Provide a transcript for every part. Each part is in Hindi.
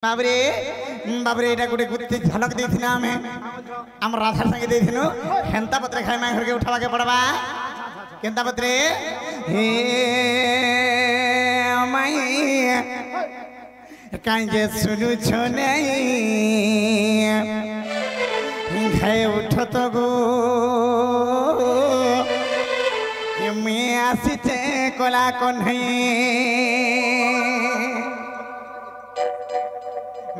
बाबरे बाबरे एटा गुटे गुत्ती झलक देथिना हमें हम राधा संगे देथिनु हेंता पत्रे खाइ माय घर के उठावा के पड़बा केंता पत्रे हे माय काई जे सुनु छ नहीं खाए उठो तो गो मैं आसीते कोला कोन्हे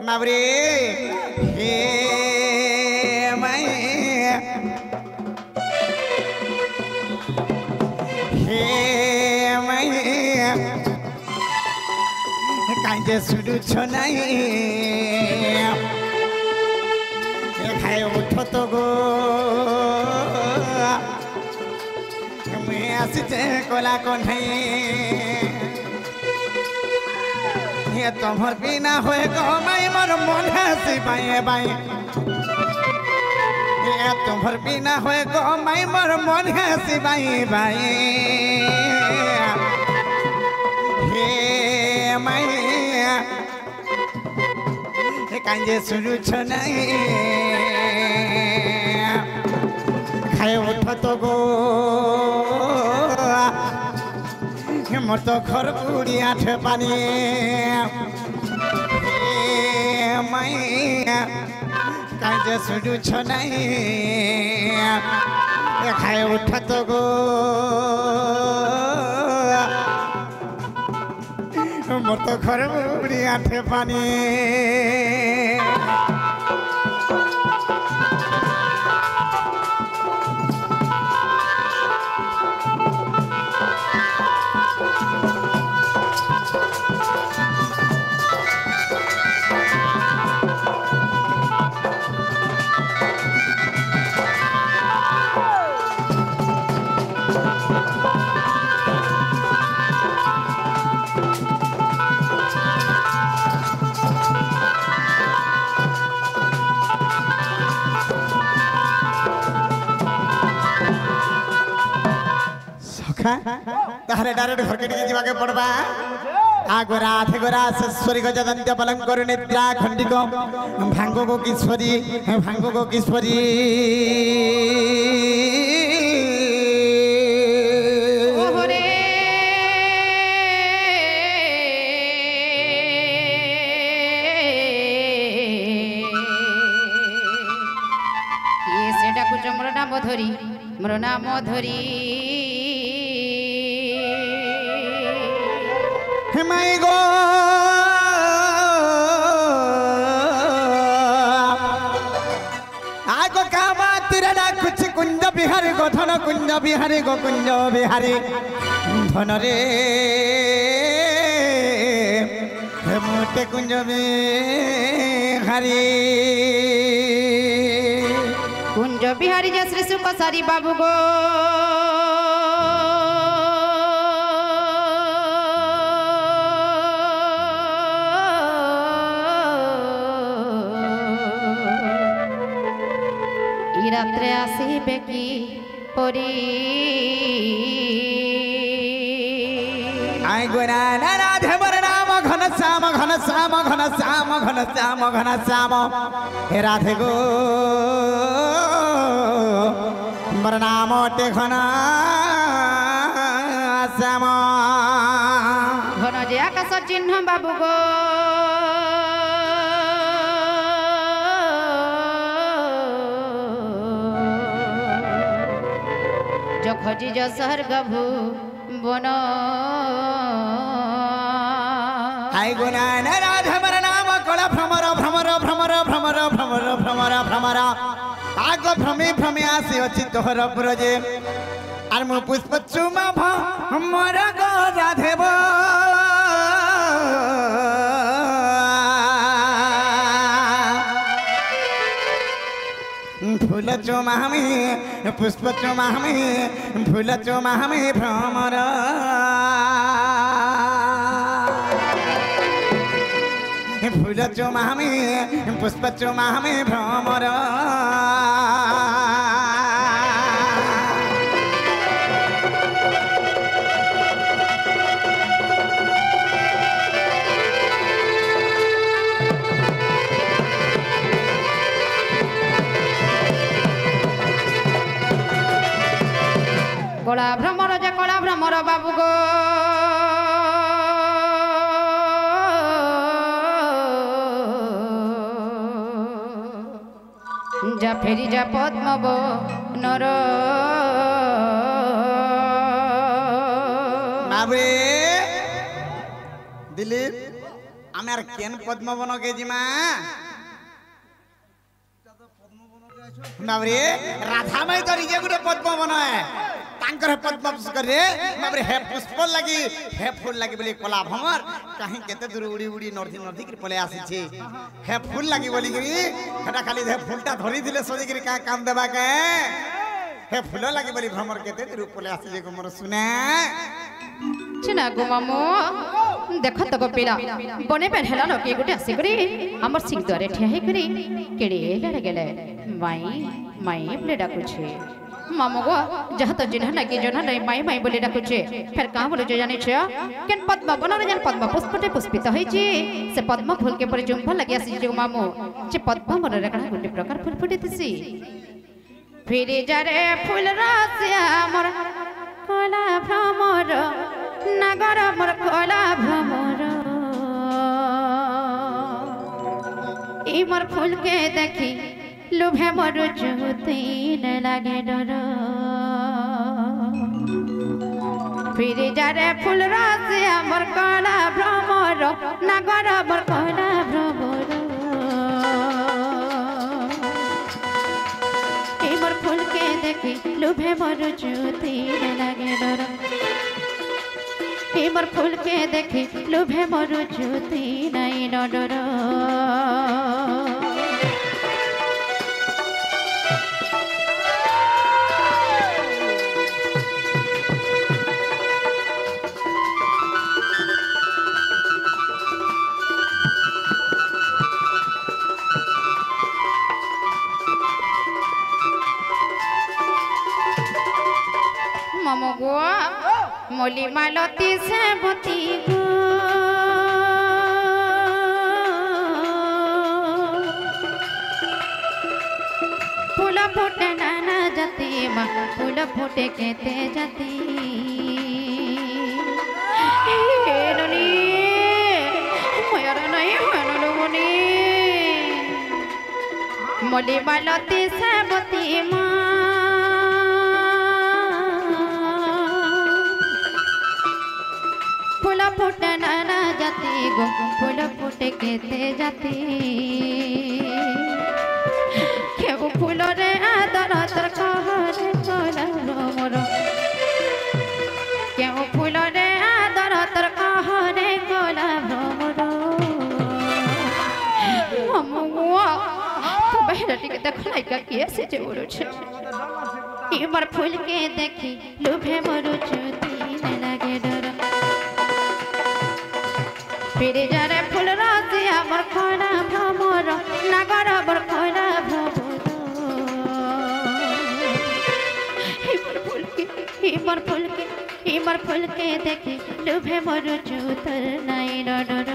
बाबरे हे माय हे माय काई जे सुनु छ नहीं खाए उठो तो गो मैं आसीते कोला कोन्हे ये तुम्हार बिना होए गो माई मोर मन हसी बाए बाए ये तुम्हार बिना होए गो माई मोर मन हसी बाए बाए हे माई कांजे सुनु छ नहीं खाए उठो तो गो मोर तो घर बुढ़ी आठ पानी माई कांजे सुनु छ नहीं खाए उठो तो गो मोर तो घर बुढ़ी आठ पानी तारे डायरेक्ट घर के जीवा के पड़बा आगोरा आथे गोरा सस्वरी गजदंत्य पलंकर निद्रा खंडिक भांगो को किस्वरी ओहरे ये सेटा कुछ मोर नाम धरी माई गो आगो का बात रे कुछ कुंज बिहारी गो धन कुंज बिहारी गो कुंज बिहारी धन रे मोटे कुंज बिहारी जय श्री सुकसारी बाबू गो रात्रे आसीबे की परी आई गोरा राधे मोर नाम घन श्याम घन श्याम घन श्याम घन श्याम घन श्याम हे राधे गो मोर नाम टे घन श्याम घन जे आकाश चिन्ह बाबू गो खजी जो स्वर्ग भू बन आई गुना राधा मर नाम कला भ्रमर भ्रमर भ्रमर भ्रमर भ्रमर भ्रमर भ्रमर आग भ्रमे भ्रमे आसी अच्छी तोहर पुरजे आर मु पुष्प चुमा भमर गो राधेव फूल चुमा हमें पुष्प चुमा हमें फूल चुमा हमें भ्रमर फूल चुमा हमें पुष्प चुमा हमें भ्रमर যা ফেরি যা পদ্মব নর বাবরে দিলীপ আমি আর কেন পদ্মবন কে জিমা বাবরে রাধা মাই তো নিজে গুটে পদ্মবন তাঙ্কর পদ্ম করে বাবরে হে পুষ্প লাগি হে ফুল লাগি বলি কলা ভমর কাহি কেতে দূর উড়ি উড়ি নর্ধি নর্ধি করে পলে আসিছে হে ফুল লাগি বলি গরি হেটা খালি হে ফুলটা ধরি দিলে সজি গরি কা কাম দেবা কে হে ফুল লাগি বলি ভ্রমর কেতে দূর পলে আসিছে গো মোর শুনে চিনা গো মামু দেখ তো গো পিলা বনে বেন হেলা নকে গুটে আসি করি আমার সিং দ্বারে ঠিয়া হে করি কেড়ে লড়ে গেলে মাই মাই বলে ডাকুছে मामो गो जहाँ तो जिन्ह ना की जन्ह नहीं माई माई बोले डाकुचे फिर कहाँ बोले जो जाने छे केन पद्म बना जन पद्म पुष्पटे पुष्पित होई छी से पद्म फूल के पर जुम्भा लगे आसी जो मामो जे पद्म मन रकड़ा गुटे प्रकार फूल फुटितसी फिर जारे फूल रासिया मोर कोला भ्रमर नगर मोर कोला भ्रमर ई मोर फूल के देखी लुभे मोर ज्योति न लागे डर फिर जारे फूल रस मोर कला भ्रमर नगर मोर कला भ्रमर ए मोर फूल के देखी लुभे मोर ज्योति न लागे डर ए मोर फूल के देखी लुभे मोर ज्योति नहीं न डर मामो गो मोली मालती से बती गो फूल फूटे नाना जाती माँ फूल फूटे कहते जाती ननी मयारा नहीं हनो मुनी मोली मालती से बती माँ फूल फूटे नाना जाती गो फूल फूटे कहते जाती केहू फूल रे आदर तर कहरे कोला भ्रमर केहू फूल रे आदर तर कहरे कोला भ्रमर मम्मुआ तो बहरा टिके देखो लाइका कैसे जे उड़छे ई मोर फूल के देखी लुभे मोर ज्योति न लागे डर फिर जारे फूल रासिया मोर कोला भ्रमर नगर मोर कोला भ्रमर ही मोर फूल के देखी लुभे मोर ज्योतर नहीं डर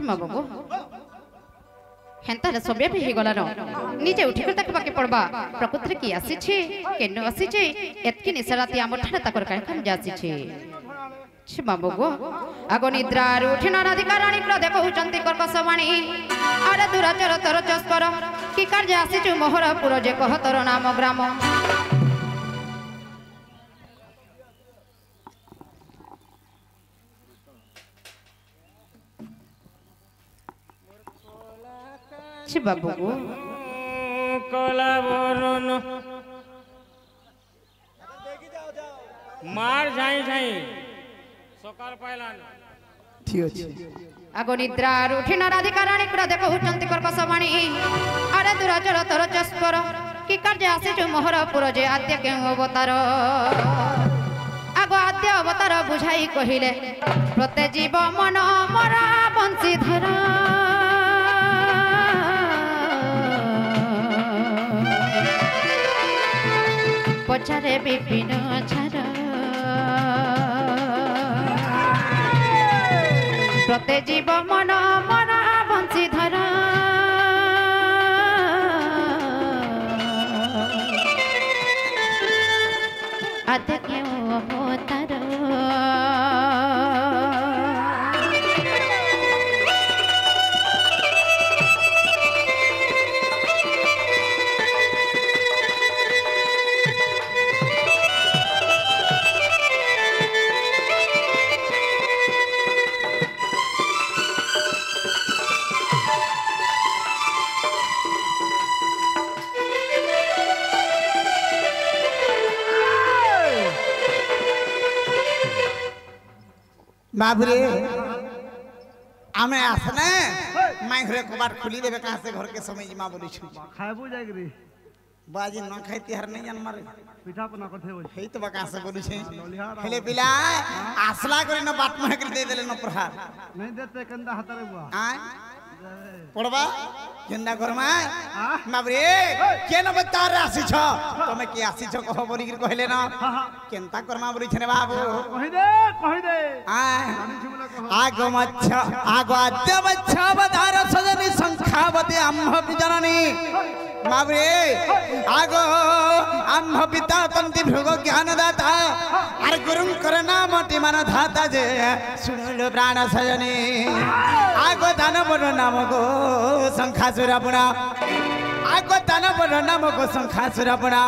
बाबू हेन्ता सबे भी ही गला निजे उठी कर तक बाकी पड़बा प्रकृति की आसी छे केनो आसी छे एतकी निसराती आम ठाणे तकर कायखान जासी छे छी बाबू गो आगो निद्रा उठी न राधिका रानी क्रोधे कहउचंती कर्कशवाणी आरे दुराचर तर चस्कर की कार्य आसी छु मोहरपुर जे कह तोर नाम ग्राम बाबू कला बरन मार जाई जाई सकाल पाइलान ठीक अछि आगो निद्रा उठी न राधिका रानी क्रोधे कहउचंती कर्कशवाणी आरे दुराचर तर चस्कर की कार्य आसी छु मोहरपुर जे आद्य के अवतार आगो आद्य अवतार बुझाई कहिले प्रते जीव मन मरा बंशीधर ପଚାରେ ବିପିନ ଛାର ପ୍ରତେ ଜୀବ ମନ ମନ ବଂଶୀଧର ଆଦେ କେଉଁ ଅବତାର बाबरे आमे आसने माई घरे कबाट खुली देबे कहां से घर के समय जिमा बोली छु खाइबो जाय रे बाजी न खाइती हर नहीं जान मारे पिठा पना करथे बोल हेई तो बका से बोली छै हेले बिला आसला करे न बाट में कर दे देले न प्रहार नहीं देते कंदा हातरे बुआ आ पड़बा केंदा घरमा बाबरे के न बता रासी छ तमे के आसी छ कह बोली कर कहले न केंता करमा बोली छने बाबू कहि दे आगवाद्य बच्चा बधार सजनी संखावती अम्ह जननी बाबरे आगो अम्ह पिता तंति भृग ज्ञानदाता अर गुरुं करना मोटी मन धाता जे सुनलो प्राण सजनी आगो दानवर नाम गो संखासुर पुणा आगो दानवर नाम गो संखासुर पुणा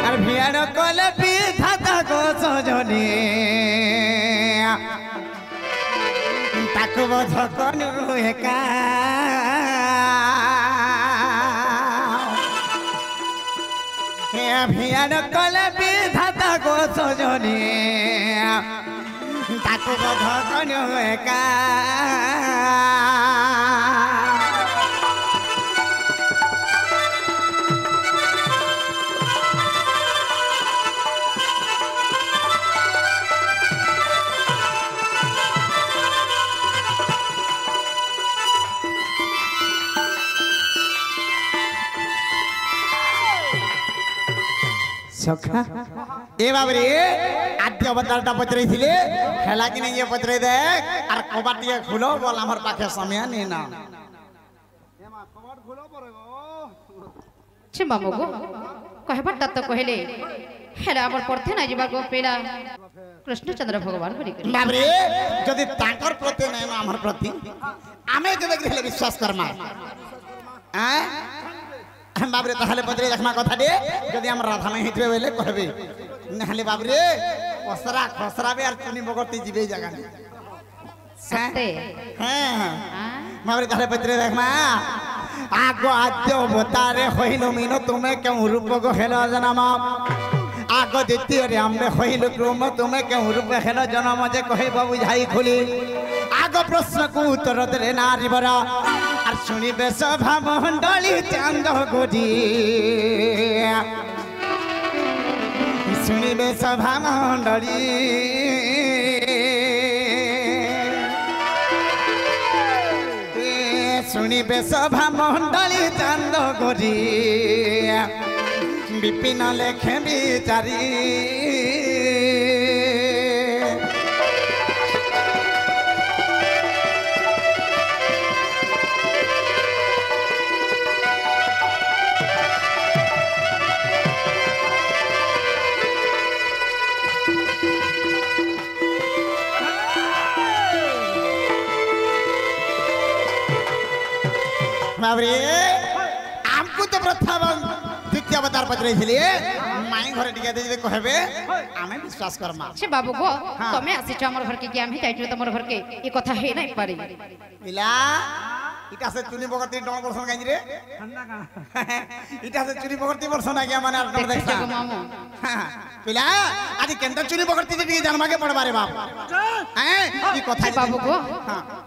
अर भियान कोले विधाता गो सजनी ताकु बध कनु एका हे भियान कोले विधाता गो सजनी ताकु बध कनु एका सखा ए बाबरे आद्य अवतारटा पचरै थिले हेला कि नहीं ये पचरै देख आर कबाटिया खुलो बोल हमर पाखे समय नहीं ना एमा कबाट खोलो परेगो छे मामगो कहबट त कहले हेला हमर परथे ना जिबा गो पेला कृष्णचंद्र भगवान बरी करी बाबरे जदि ताकर प्रति नहीं ना हमर प्रति आमे केबे हेले विश्वास करमा आ बाबरे ताहले पचरै देखमा कथा दे जदि हम राधा नहीं हितबे बोले कहबे नहले बाबरे कसरा खसरा बे आर चुनी बगती जीवे जगह नहीं सत्ते हां बाबरे ताहले पचरै देखमा आगो आद्य अवतारे होइलो मिनो तुम्हें क्यों रूप गो हेलो जन्म आगो द्वितीय रे हमने होइलो क्रम तुम्हें क्यों रूप हेलो जन्म जे कहबो बुझाई खुली आगो प्रश्न को उत्तर दे नारी बरा আর শুনিবে সভা মণ্ডলী চান্দ গড়ি শুনিবে সভা মণ্ডলী শুনিবে সভা মণ্ডলী চান্দ গড়ি বিপিন লেখে বিচারি बाबरे हमको तो प्रथम द्वितीय अवतार पचरै थिले माई घरे टिके दे जे कहबे आमे विश्वास करमा छे बाबू गो तमे आसी छ हमर घर के कि हम जाइछु तमर घर के ई कथा हे नै पारी इला इटा से चुनी बगती डोन बरसन गांजी रे ठंडा का इटा से चुनी बगती बरसन आ गया माने डर देखता मामू पिला आदि केंद्र चुनी बगती जे जन्मा के पड़बारे बाप हैं ई कथा बाबू गो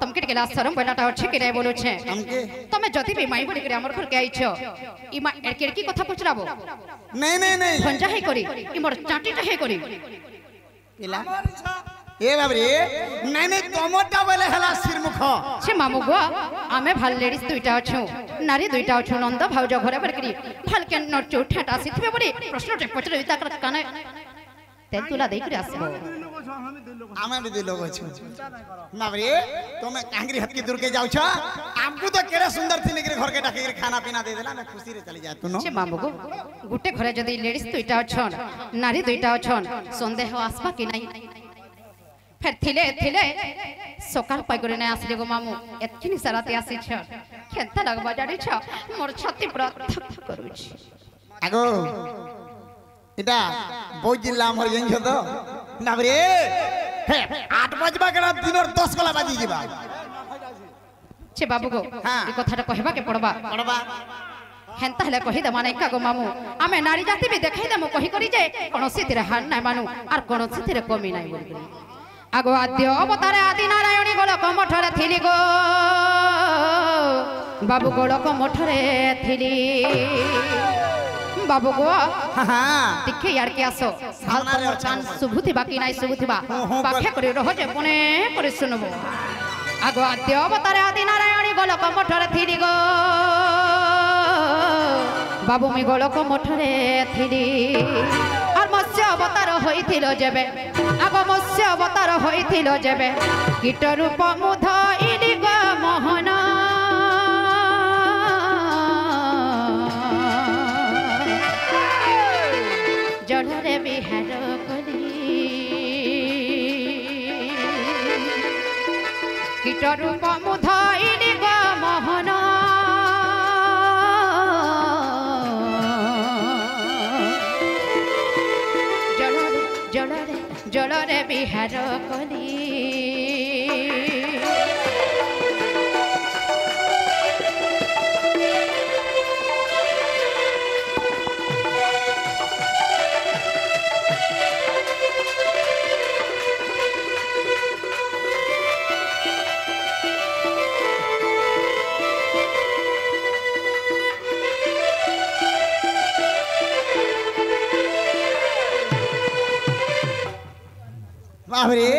तमके के लास शरम बेलाटा अछि के नै बोलु छे हमके तमे जति भी माई बड़ी करे हमर घर के आइछ ई मा एके की कथा पुछराबो नहीं नहीं नहीं खंजा हे करी ई मोर चाटीटा हे करी पिला ए बाबरे नहीं नहीं तमटा बोले हला सिरमुख छे मामू गो आमे ভাল लेडीज दुईटा अछु नारी दुईटा अछु नंद भाउज घरे बरकरी ভাল के नचो ठाटा सिथबे बड़ी प्रश्न टे पचरे ता काने ते तुला देई करे आसबो आमे भी लोग अछु बाबरे तुम कांगरी हत के दूर के जाउ छ हमको तो केरे सुंदर थी लेकर घर के डाके के खाना पीना दे देला मैं खुशी रे चली जा तू नो छे मामू गो गुटे घरे जदी लेडीज दुईटा अछन नारी दुईटा अछन संदेह आसबा कि नहीं फिर थिले थिले सकाल पाई करे नै आसले गो मामू एतकिनी सराते आसी छ केनता लगबा जाडी छ मोर छाती पूरा थक थक करू छी आगो इटा बहुत जिल्ला हमर यंग छ तो ना रे हे 8 बजबा के दिन और 10 गला बाजी जीबा छे बाबू गो हाँ। ई कथाटा कहबा के पड़बा हेंता हले कहि दमा नै का गो मामू आमे नारी जाति भी देखाई दमु कहि करी जे कोनोसी तिरे हार नै मानू आर कोनोसी तिरे कमी नै बोल आगो आद्य अवतारे आदि नारायणी गोलक मठरे थिली गो बाबू गोलक मठरे थिली बाबू गो हां टिके यार के आसो सामना रे चान सुभुति बाकी नै सुभुति बा पाखे करे रह जे पने करे सुनबो आगो आद्य अवतारे आदि नारायणी गोलक मठरे थिली गो बाबू मी गोलक मठरे थिली आर मत्स्य अवतार होइथिलो जेबे आगो मत्स्य अवतार होइथिलो जेबे कीट रूप मुधइली गो मोहन जलरे बिहार कली कीट रूप मुधइली गो मोहन जलरे बिहार कली बाबरे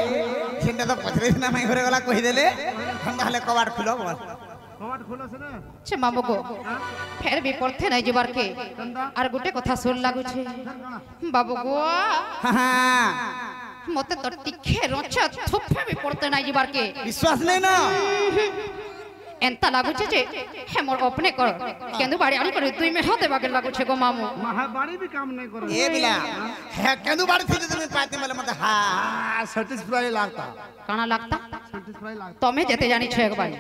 सेंटा तो पचरे ना मैं घरे गला कहि देले हम हले कबाट खुलो बोल कबाट खोलो से ना छे मामू गो फेर भी पड़थे नै जीवार के आर गुटे कथा सुन लागु छे बाबू गो हां मते तो टिखे रछ थुफे भी पड़ते नै जीवार के विश्वास नहीं ना एंता लागु छे जे हे मोर अपने कर केंदु बाड़ी आनी कर तुई में हाथ देबा के लागु छे गो मामू महाबाड़ी भी काम नहीं करो ए बिला हे केंदु बाड़ी थी तुम पाते मले मत हां सैटिस्फाई लागता काना लागता सैटिस्फाई लागता तमे जेते जानी छे एक बार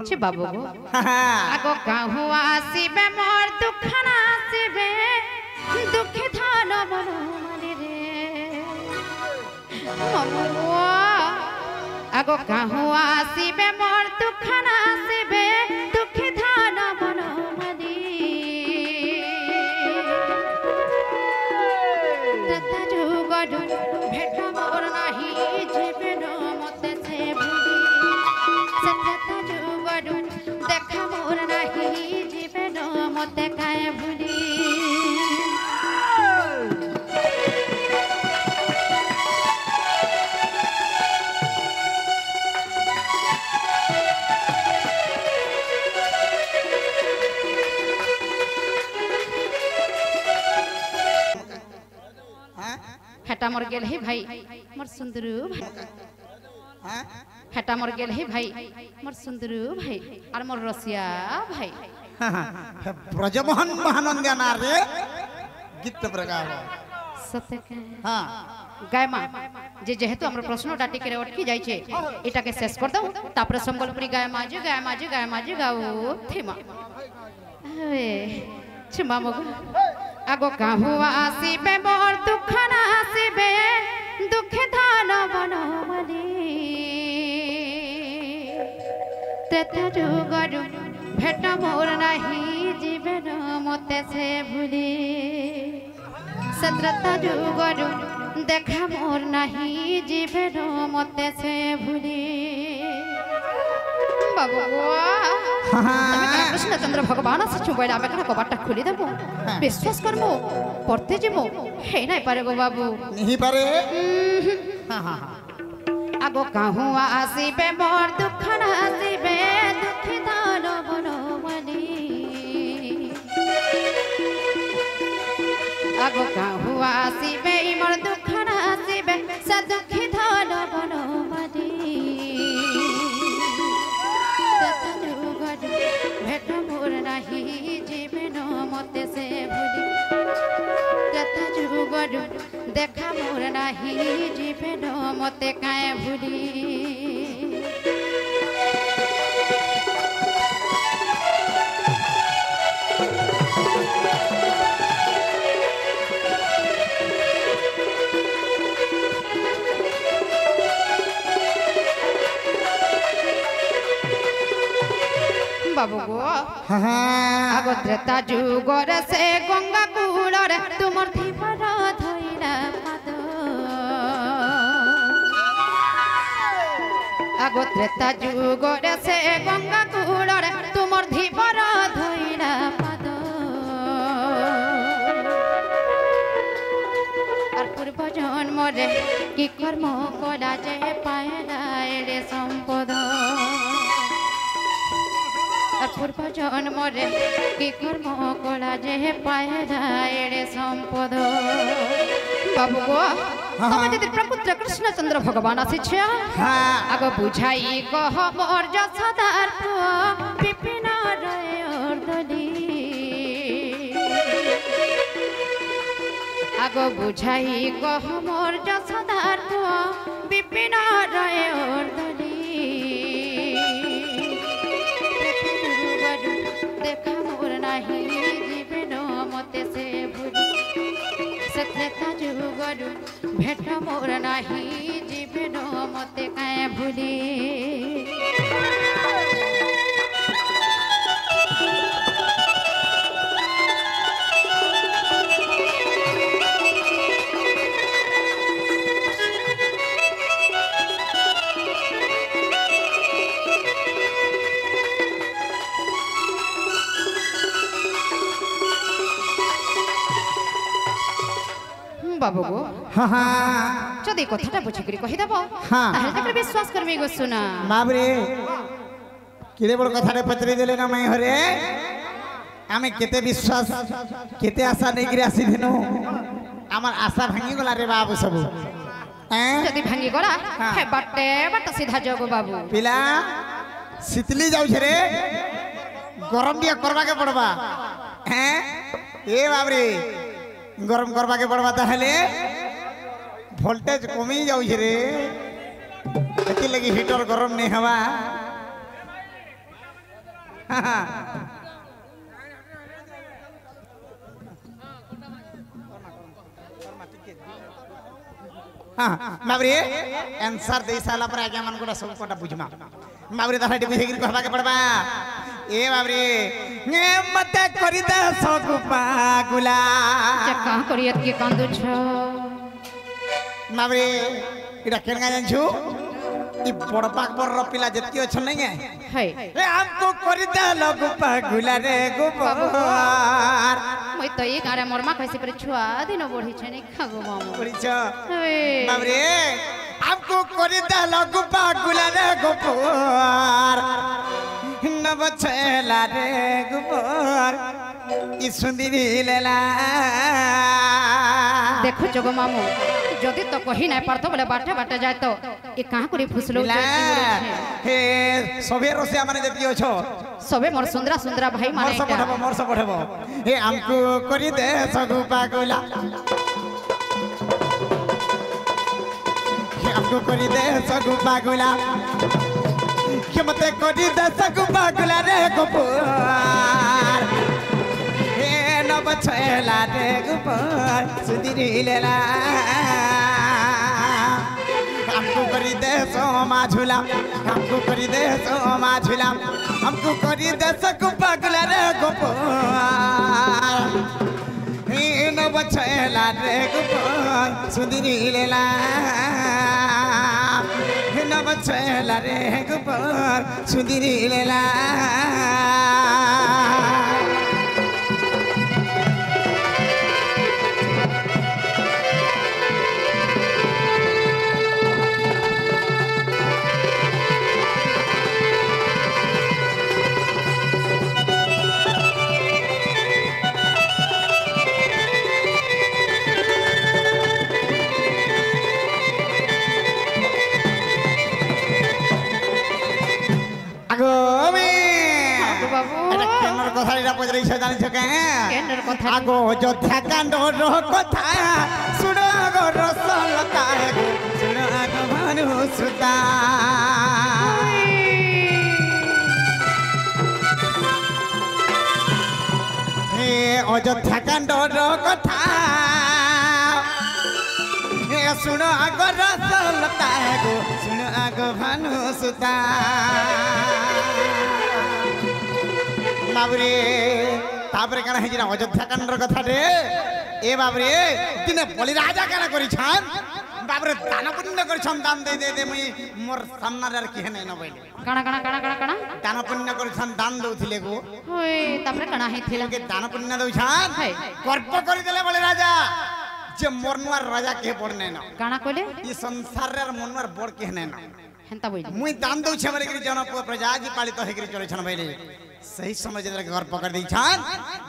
छे बाबू गो आगो गाहु आसीबे मोर दुखना आसीबे दुखे थान बनो माने रे मामू आगो गाहु आसीबे मोर दुखना आसीबे दुखे थान बनो माने तता जुगडु भेट मोर नाही जेबे न मते से भूली सतता जुगडु देखा मोर नाही जेबे न मते काए भूली हेटा मोर गेल हे भाई मोर सुंदरू भाई हां हेटा मोर गेल हे भाई मोर सुंदरू भाई और मोर रसिया भाई ब्रजमोहन महानंद नार रे गीत प्रकार सत्य के हां गाय मां जे जेहेतु हमर प्रश्न डाटी करे अटकी जाय छे एटा के शेष कर दऊ तापर संबलपुरी गाय माजी गाय माजी गाय माजी गाओ थेमा ए छिमा मगु आगो काहू आसीबे मोर दुख ना आसीबे दुखे धान बनमली तेता जुगरु भेट मोर नाही जीवन मते से भूली सत्रता जुगरु देखा मोर नाही जीवन मते से भूली बाबू कृष्णचंद्र भगवान से छुबैला आमे कना कबाटा खुली देबो विश्वास करमो पड़ते जेमो हे नाही पारे गो बाबू नहीं पारे हां हां आगो कहूँ आसीबे मोर दुख नासीबे दुखी दान बनवली आगो कहूँ आसीबे मोर दुख नासीबे से दुखी दान बनवली भेट मोर नहीं जीवन मते से भूली जुगड़ देखा मोर नहीं जीवन मते काए भूली बाबू गो आगो त्रेता जुगर से गंगा कूलर तुमर धीपर धइला पाद आगो त्रेता जुगर से गंगा कूलर तुमर धीपर धइला पाद আর পূর্ব জন্মরে কি কর্ম করা যে পায়না রে সম্পদ पूर्व जन्मरे कि कर्म कला जे पायना रे संपद बाबू गो तमे जदि प्रपुत्र कृष्णचंद्र भगवान आसी आगो बुझाई कह मोर जसदार विपिन रयर्दली आगो बुझाई कह मोर जसदार विपिन रयर्दली देखा मोर नहीं जीवन मते से भूली सत्रेता जुगड़ भेट मोर नहीं जीवन मते काए भूली बाबू गो जदि कथाटा बुझिकरी कहिदेब ताहले तक विश्वास करबे गो सुना बाबरे किरे बड़ कथारे पचरी देले ना मैं हरे आमे केते विश्वास केते आशा नै गिरे आसी दिनो आमार आशा भांगी गला रे बाबू सब जदि भांगी गला हे बाटे बाट सीधा जगो बाबू पिला शीतली जाउ छे रे गरम दिया करबा के पड़बा हैं ए बाबरे गरम करवा के पड़वा ताहले वोल्टेज कमी जाऊ रे एति लगी हीटर गरम नहीं हवा बाबरे आंसर दे साला पर आगे मन को सब कोटा बुझमा बाबरे ताहले टिपि हेगिर कहबा के पड़बा ए बाबरे ने मत करि द सब पागुला का करियत के कांदु छ बाबरे इडा केनगा जानछु ई बड़ पाक बड़ पिला जति अछ नै है ए हमको करि द लगु पागुला रे गोबर মই তো এই গারে মরমা কইছে করে ছুয়া দিন বড়ি ছনি খাগো মামু বড়ি ছ বাবরে हमको करि द लगु पागुला रे गोबर नव छेला रे गोबर ई सुंदरी लेला देखो जगो मामू जदि तो कही ना पारतो बोले बाटे बाटे जाय तो ए कहां करी फुसलो हे सबे रसिया माने जति अछो सबे मोर सुंदरा सुंदरा भाई माने मोर सब पठबो हे हमको करि दे सगु पागुला हे हमको करि दे सगु पागुला के मते करि दे सगु पागुला रे गोपाल हे नव छेला रे गोपाल सुदिरी लेला हमको करि दे सोमा झूला हमको करि दे सोमा झूला हमको करि दे सगु पागुला रे गोपाल हे नव छेला रे गोपाल सुदिरी लेला नव छेला रे गोपाल सुदिरी लेला কে কেন্দ্রের কথা আগো অযোধ্যা কাণ্ডর কথা শুণ আগো রসলতা শুণ আগো ভানু সুতা হে অযোধ্যা কাণ্ডর কথা হে শুণ আগো রসলতা গো শুণ আগো ভানু সুতা বাবরে তারপরে কেন হয়েছিল অযোধ্যা কাণ্ডর কথা রে এ বাবরে দিনে বলি রাজা কেন করিছান বাবরে দান পুণ্য করিছান দান দে দে দে মুই মোর সামনারে আর কিহে নাই নবইলে কাଣା কাଣା কাଣା কাଣା কাଣା দান পুণ্য করিছান দান দউছিলে গো ওই তারপরে কাଣା হইଥିଲା কে দান পুণ্য দউছান হাই গর্ব করি দেলে বলি রাজা যে মোর নুয়ার রাজা কে পড় নাই না কাଣା কইলে ই সংসারের মনুয়ার বড় কে নাই না হেন্তা বইলি মুই দান দউছে বলে কি জনপুর প্রজা জি পালিত হইকি চলেছন বইলে सही समय जरा गर्व कर दी छान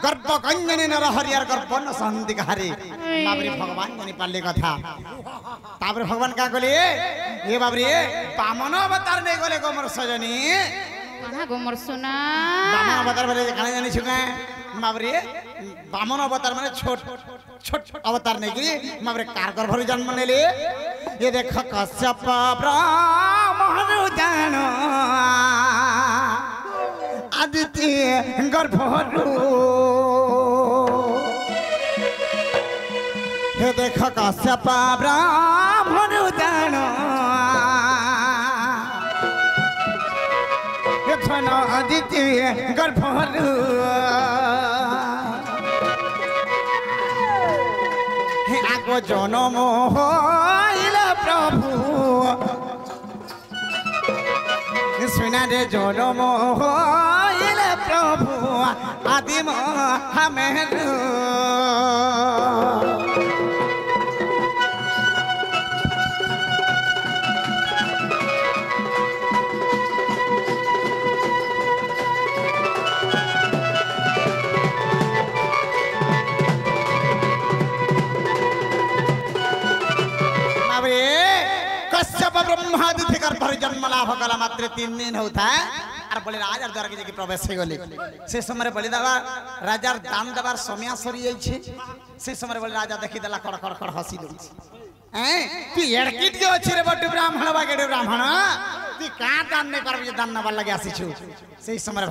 गर्व कंजने नर हरियर गर्व न संधि हारे बाबरे भगवान जनी पाले कथा तापर भगवान का कहले ए बाबरे बामन अवतार नै गले गो मोर सजनी काना गो मोर सोना बामन अवतार बोले काना जानि छुका बाबरे बामन अवतार माने छोट छोट अवतार नै कि बाबरे कार गर्भरु जन्म नेले ये देख कश्यप ब्राह्मण जानो आदित्य गर्भरु हे देख कश्यप ब्राह्मण जानो हे धन आदित्य गर्भरु हे आगो जनम होइला प्रभु सुना रे जनम होइला प्रभु आदिम हमेरु कश्यप ब्रह्मादित्य गर्भर जन्म लाभ कला मात्र 3 दिन होता है और बोले राजा द्वारा के प्रवेश हो गले से समय बोले दादा राजा दान देवार समय सरी जाई छे से समय बोले राजा देखि देला खड़ खड़ खड़ हसी दउ हैं तू एड़किट के अछि रे बटु ब्राह्मण बागेडे ब्राह्मण तू का दान नै करबे दान नबार लागि आसी छु सेही समय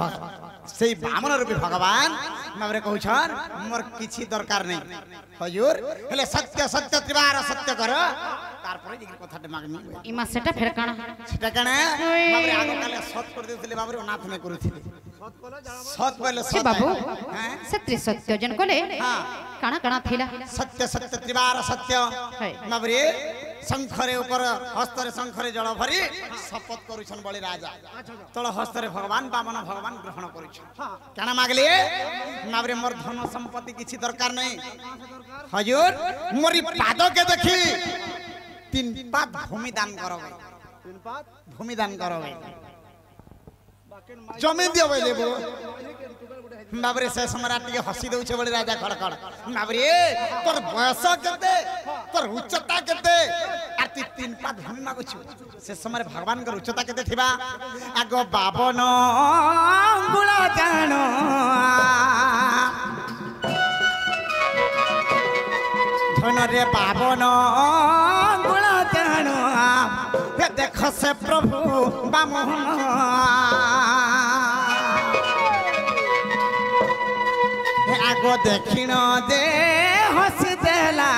सेही ब्राह्मण रूपी भगवान माबरे कहू छन मोर किछि दरकार नै हजूर हेले सत्य सत्य त्रिवार सत्य कर तारपरे जे कथाटे मागनी इमा सेटा फेर काना सेटा काना बाबरे आगो काले सत कर देउथिले बाबरे अनाथ नै करूथिले सत बोले छे सत बाबू हैं सत्य सत्य जन कोले हां काना काना थिला सत्य सत्य त्रिवार सत्य है बाबरे शंखरे ऊपर हस्तरे शंखरे जल भरी शपथ करूछन बळी राजा तळ हस्तरे भगवान बामन भगवान ग्रहण करूछन काना मागले बाबरे मोर धन संपत्ति किछि दरकार नै हजूर मोरी पाद के देखी 3 पाद भूमि दान करबे 3 पात भूमि दान करबे जमीन दियो बोले बो बाबरे से सम्राट के हसी दउछे बोले राजा खड़खड़ बाबरे तोर बयस केते तोर उच्चता केते आ 3 पाद भूमि मागु छु से समय भगवान के उच्चता केते थिबा आगो 52 अंगुल जानो धन रे 52 अंगुल जानो हे देख से प्रभु बामन आगो दक्षिण दे हसी देला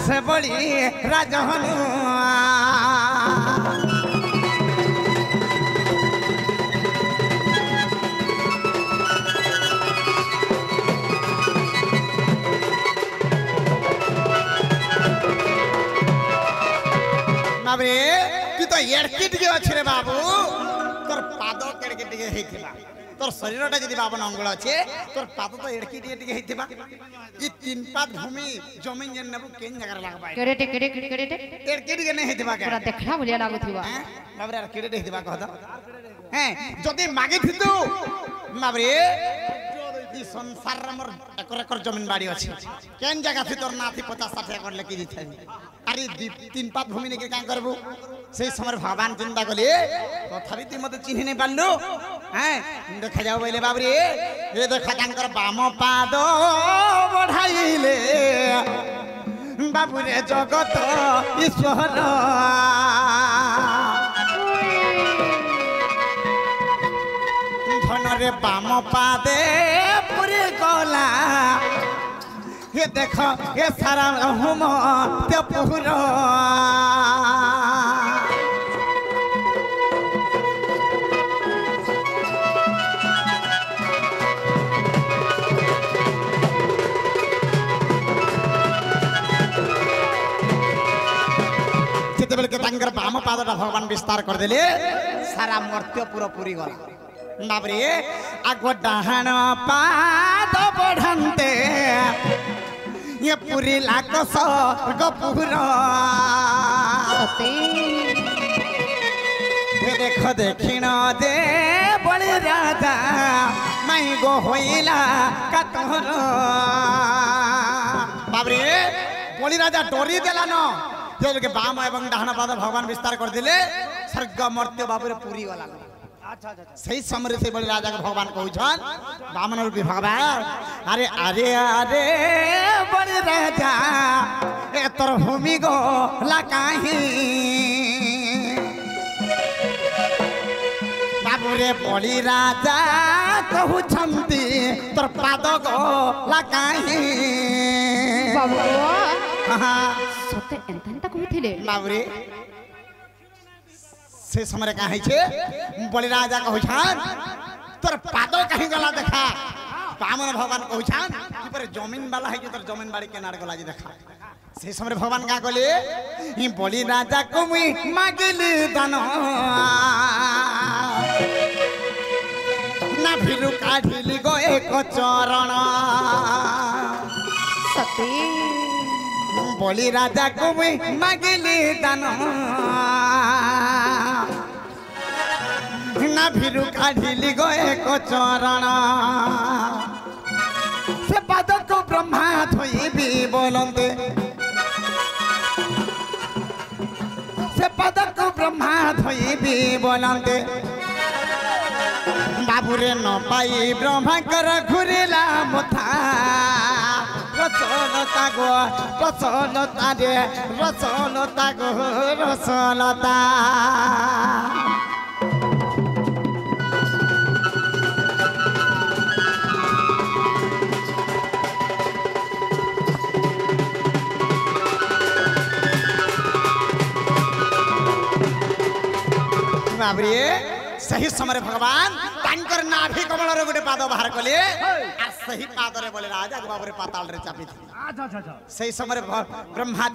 से बड़ी राजहनु बाबरे तू तो एड़किट के अछि रे बाबू तोर पाद केड़के टिके हेथिबा तोर शरीरटा जदि 52 अंगुल अछि तोर पाद तो एड़की टिके हेथिबा ई 3 पाद भूमि जमीन जन नेबु केन जगह लागबा केरेटे एड़की टिके नै हेथिबा के पूरा देखला बोलिया लागुथिबा बाबरे यार केड़े हेथिबा कहत हैं जदि मागे थितु बाबरे ई संसार मोर एकर एकर जमीन बाड़ी अछि केन जगह थी तोर नाथी 50-60 एकड़ लेके दिथै अरे 3 पात भूमि ने के का करबो से समय भगवान चिंता कले तथापि ती मते चिन्हि नै पाललो हैं देखा जाओ बोले बाबरी ये देखा तांकर बाम पाद बढ़ाइले बाबुरे जगत ईश्वर धनरे बाम पादे पुरी गला ये देख ये सारा हुम ते पुरा जितेबेले के तांकर बाम पादटा भगवान विस्तार कर देले सारा मर्त्य पूरा पूरी गला बाबरे आगो डाहाण पाद बढ़ंते ये पूरी लाख स्वर्ग पूरा देख देखिण दे बड़े राजा माई गो होइला कातोर बाबरे बड़ी राजा डोरी देला न जे बाम एवं डाहाण पाद भगवान विस्तार कर दिले स्वर्ग मर्त्य बाबरे पूरी गला सही समय से बड़े राजा के भगवान कहन बामन रूपी भगवान अरे अरे अरे बड़े राजा ए तोर भूमि गो लाकाही बाबूरे बड़ी राजा कहू छंती तोर पाद गो लाकाही बाबू हां सते एंतनता कहथिले बाबूरे से समय कहा छे बलि राजा कहछान तोर पादो कहीं गला देखा बामन भगवान कहछान कि पर जमीन वाला है कि तोर जमीन बाड़ी केनार गला जी देखा से समय भगवान का कहले ई बलि राजा को मुई मागली दान ना फिरु काढिली गो एक चरण सते बलि राजा को मुई मागली दान ना फिरु काढिली गो एक चरण से पाद को ब्रह्मा धोइबी बोलंते से पाद को ब्रह्मा धोइबी बोलंते बाबूरे न पाई ब्रह्मा कर घुरिला मुथा रसलता गो रसलता रे रसलता गो रसलता बाबरे सही समय भगवान तांकर नाभि कमल रे गोटे पाद बाहर कले आ सही पाद रे बोले राजा बाबरे पाताल रे चापी अच्छा अच्छा अच्छा सही समय ब्रह्मा